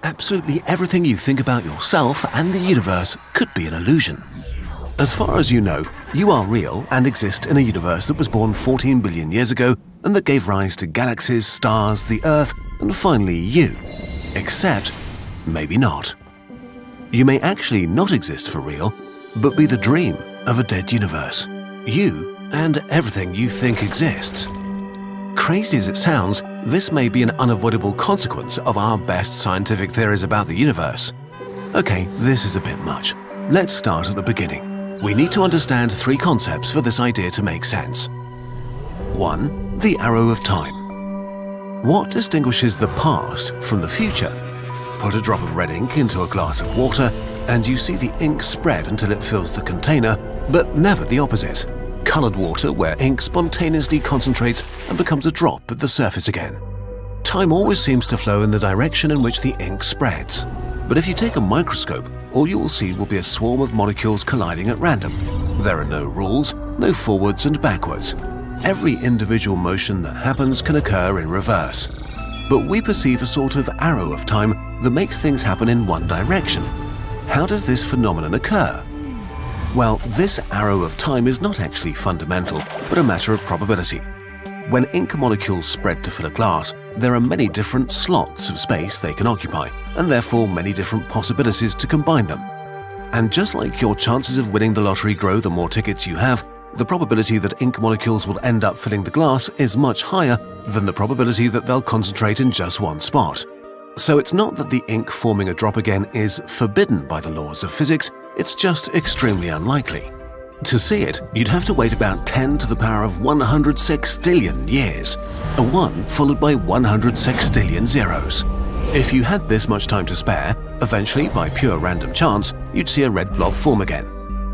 Absolutely everything you think about yourself and the universe could be an illusion. As far as you know, you are real and exist in a universe that was born 14 billion years ago and that gave rise to galaxies, stars, the Earth, and finally you. Except, maybe not. You may actually not exist for real, but be the dream of a dead universe. You and everything you think exists. Crazy as it sounds, this may be an unavoidable consequence of our best scientific theories about the universe. Okay, this is a bit much. Let's start at the beginning. We need to understand three concepts for this idea to make sense. 1. The arrow of time. What distinguishes the past from the future? Put a drop of red ink into a glass of water, and you see the ink spread until it fills the container, but never the opposite. Colored water where ink spontaneously concentrates and becomes a drop at the surface again. Time always seems to flow in the direction in which the ink spreads. But if you take a microscope, all you will see will be a swarm of molecules colliding at random. There are no rules, no forwards and backwards. Every individual motion that happens can occur in reverse. But we perceive a sort of arrow of time that makes things happen in one direction. How does this phenomenon occur? Well, this arrow of time is not actually fundamental, but a matter of probability. When ink molecules spread to fill a glass, there are many different slots of space they can occupy, and therefore many different possibilities to combine them. And just like your chances of winning the lottery grow the more tickets you have, the probability that ink molecules will end up filling the glass is much higher than the probability that they'll concentrate in just one spot. So it's not that the ink forming a drop again is forbidden by the laws of physics, it's just extremely unlikely. To see it, you'd have to wait about 10 to the power of 100 sextillion years, a 1 followed by 100 sextillion zeros. If you had this much time to spare, eventually, by pure random chance, you'd see a red blob form again.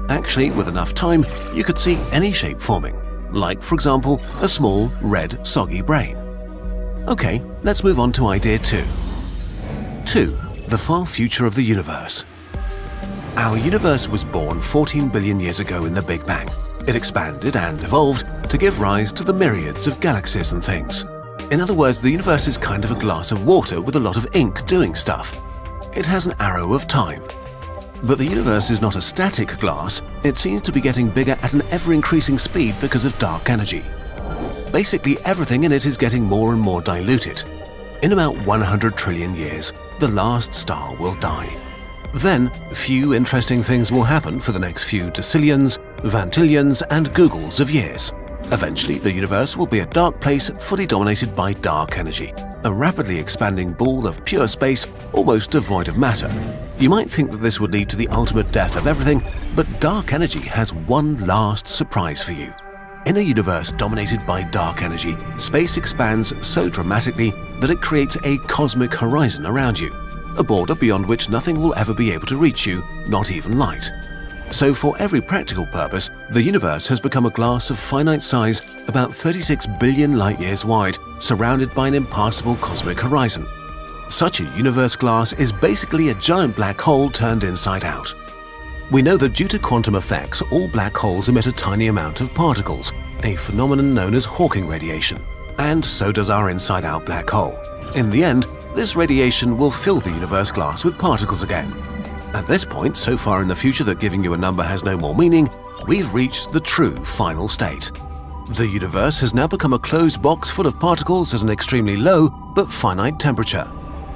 Actually, with enough time, you could see any shape forming, like, for example, a small, red, soggy brain. Okay, let's move on to idea 2. 2. The far future of the universe. Our universe was born 14 billion years ago in the Big Bang. It expanded and evolved to give rise to the myriads of galaxies and things. In other words, the universe is kind of a glass of water with a lot of ink doing stuff. It has an arrow of time. But the universe is not a static glass, it seems to be getting bigger at an ever-increasing speed because of dark energy. Basically, everything in it is getting more and more diluted. In about 100 trillion years, the last star will die. Then, few interesting things will happen for the next few decillions, vantillions, and googles of years. Eventually, the universe will be a dark place fully dominated by dark energy, a rapidly expanding ball of pure space almost devoid of matter. You might think that this would lead to the ultimate death of everything, but dark energy has one last surprise for you. In a universe dominated by dark energy, space expands so dramatically that it creates a cosmic horizon around you. A border beyond which nothing will ever be able to reach you, not even light. So for every practical purpose, the universe has become a glass of finite size about 36 billion light-years wide, surrounded by an impassable cosmic horizon. Such a universe glass is basically a giant black hole turned inside out. We know that due to quantum effects, all black holes emit a tiny amount of particles, a phenomenon known as Hawking radiation. And so does our inside-out black hole. In the end, this radiation will fill the universe glass with particles again. At this point, so far in the future that giving you a number has no more meaning, we've reached the true final state. The universe has now become a closed box full of particles at an extremely low but finite temperature.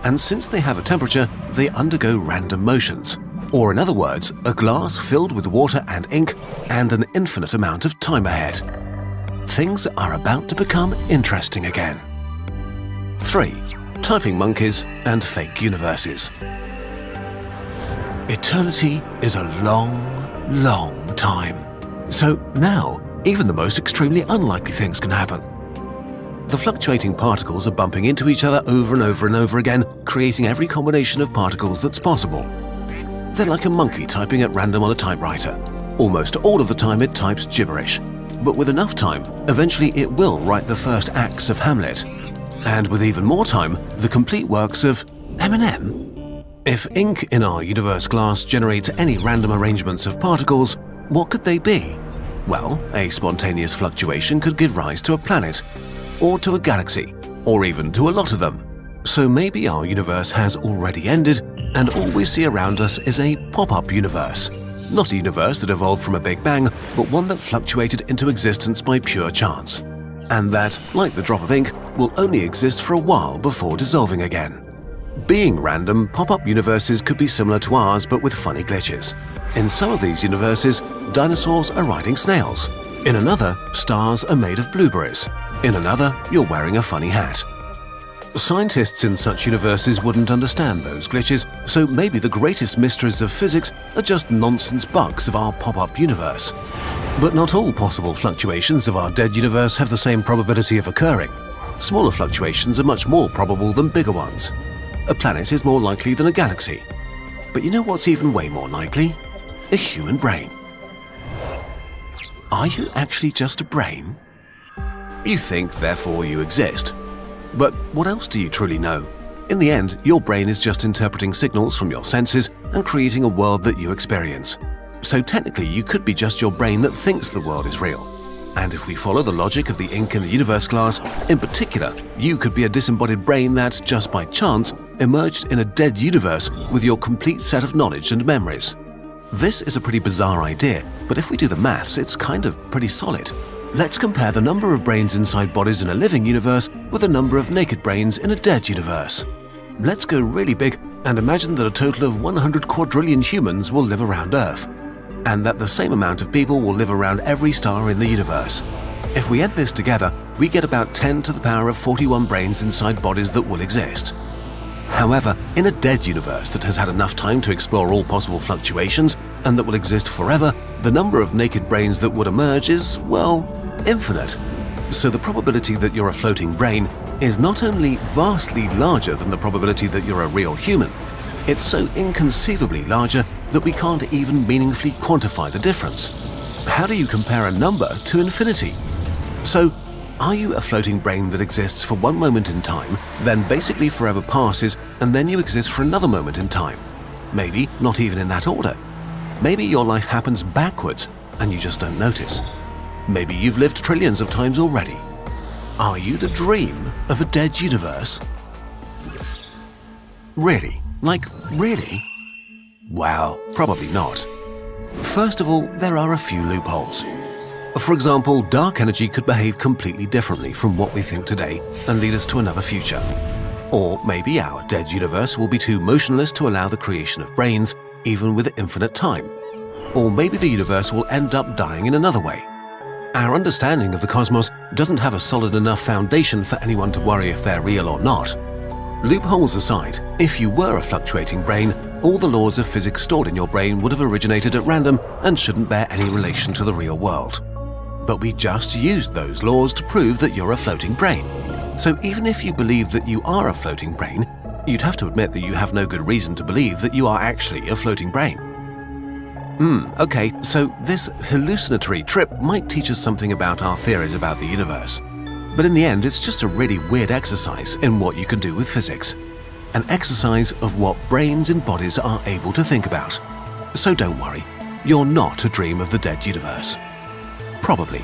And since they have a temperature, they undergo random motions. Or in other words, a glass filled with water and ink and an infinite amount of time ahead. Things are about to become interesting again. 3. Typing monkeys and fake universes. Eternity is a long, long time. So now, even the most extremely unlikely things can happen. The fluctuating particles are bumping into each other over and over and over again, creating every combination of particles that's possible. They're like a monkey typing at random on a typewriter. Almost all of the time it types gibberish. But with enough time, eventually it will write the first acts of Hamlet. And with even more time, the complete works of Eminem. If ink in our universe glass generates any random arrangements of particles, what could they be? Well, a spontaneous fluctuation could give rise to a planet, or to a galaxy, or even to a lot of them. So maybe our universe has already ended, and all we see around us is a pop-up universe. Not a universe that evolved from a Big Bang, but one that fluctuated into existence by pure chance. And that, like the drop of ink, will only exist for a while before dissolving again. Being random, pop-up universes could be similar to ours but with funny glitches. In some of these universes, dinosaurs are riding snails. In another, stars are made of blueberries. In another, you're wearing a funny hat. Scientists in such universes wouldn't understand those glitches, so maybe the greatest mysteries of physics are just nonsense bugs of our pop-up universe. But not all possible fluctuations of our dead universe have the same probability of occurring. Smaller fluctuations are much more probable than bigger ones. A planet is more likely than a galaxy. But you know what's even way more likely? A human brain. Are you actually just a brain? You think, therefore you exist. But what else do you truly know? In the end, your brain is just interpreting signals from your senses and creating a world that you experience. So technically, you could be just your brain that thinks the world is real. And if we follow the logic of the ink in the universe class, in particular, you could be a disembodied brain that, just by chance, emerged in a dead universe with your complete set of knowledge and memories. This is a pretty bizarre idea, but if we do the maths, it's kind of pretty solid. Let's compare the number of brains inside bodies in a living universe with the number of naked brains in a dead universe. Let's go really big and imagine that a total of 100 quadrillion humans will live around Earth, and that the same amount of people will live around every star in the universe. If we add this together, we get about 10 to the power of 41 brains inside bodies that will exist. However, in a dead universe that has had enough time to explore all possible fluctuations and that will exist forever, the number of naked brains that would emerge is, well, infinite. So the probability that you're a floating brain is not only vastly larger than the probability that you're a real human, it's so inconceivably larger that we can't even meaningfully quantify the difference. How do you compare a number to infinity? So, are you a floating brain that exists for one moment in time, then basically forever passes, and then you exist for another moment in time? Maybe not even in that order. Maybe your life happens backwards and you just don't notice. Maybe you've lived trillions of times already. Are you the dream of a dead universe? Really? Like, really? Well, probably not. First of all, there are a few loopholes. For example, dark energy could behave completely differently from what we think today and lead us to another future. Or maybe our dead universe will be too motionless to allow the creation of brains, even with infinite time. Or maybe the universe will end up dying in another way. Our understanding of the cosmos doesn't have a solid enough foundation for anyone to worry if they're real or not. Loopholes aside, if you were a fluctuating brain, all the laws of physics stored in your brain would have originated at random and shouldn't bear any relation to the real world. But we just used those laws to prove that you're a floating brain. So even if you believe that you are a floating brain, you'd have to admit that you have no good reason to believe that you are actually a floating brain. Okay, so this hallucinatory trip might teach us something about our theories about the universe. But in the end, it's just a really weird exercise in what you can do with physics. An exercise of what brains in bodies are able to think about. So don't worry, you're not a dream of the dead universe. Probably.